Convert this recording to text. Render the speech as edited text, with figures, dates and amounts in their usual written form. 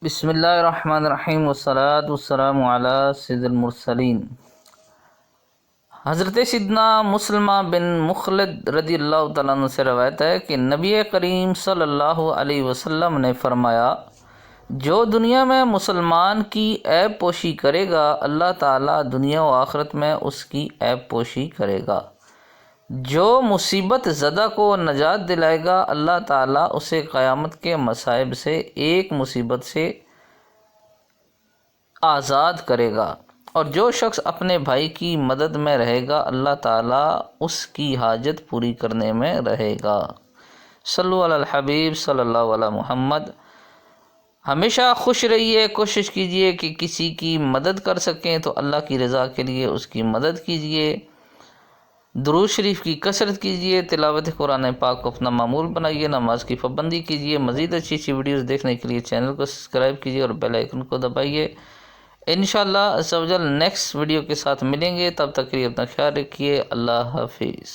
بسم اللہ الرحمن الرحیم والصلاة والسلام علی سید المرسلین۔ حضرت سیدنا مسلمہ بن مخلد رضی اللہ تعالیٰ عنہ سے روایت ہے کہ نبی کریم صلی اللہ علیہ وسلم نے فرمایا، جو دنیا میں مسلمان کی عیب پوشی کرے گا اللہ تعالیٰ دنیا و آخرت میں اس کی عیب پوشی کرے گا۔ جو مصیبت زدہ کو نجات دلائے گا اللہ تعالیٰ اسے قیامت کے مصائب سے ایک مصیبت سے آزاد کرے گا، اور جو شخص اپنے بھائی کی مدد میں رہے گا اللہ تعالیٰ اس کی حاجت پوری کرنے میں رہے گا۔ صلو علی الحبیب صلی اللہ علیہ محمد۔ ہمیشہ خوش رہیے، کوشش کیجیے کہ کسی کی مدد کر سکیں تو اللہ کی رضا کے لیے اس کی مدد کیجیے۔ درود شریف کی کثرت کیجیے، تلاوت قرآن پاک کو اپنا معمول بنائیے، نماز کی پابندی کیجیے۔ مزید اچھی ویڈیوز دیکھنے کے لیے چینل کو سبسکرائب کیجیے اور بیل آئیکن کو دبائیے۔ انشاءاللہ عز و جل نیکسٹ ویڈیو کے ساتھ ملیں گے، تب تک کے لیے اپنا خیال رکھیے۔ اللہ حافظ۔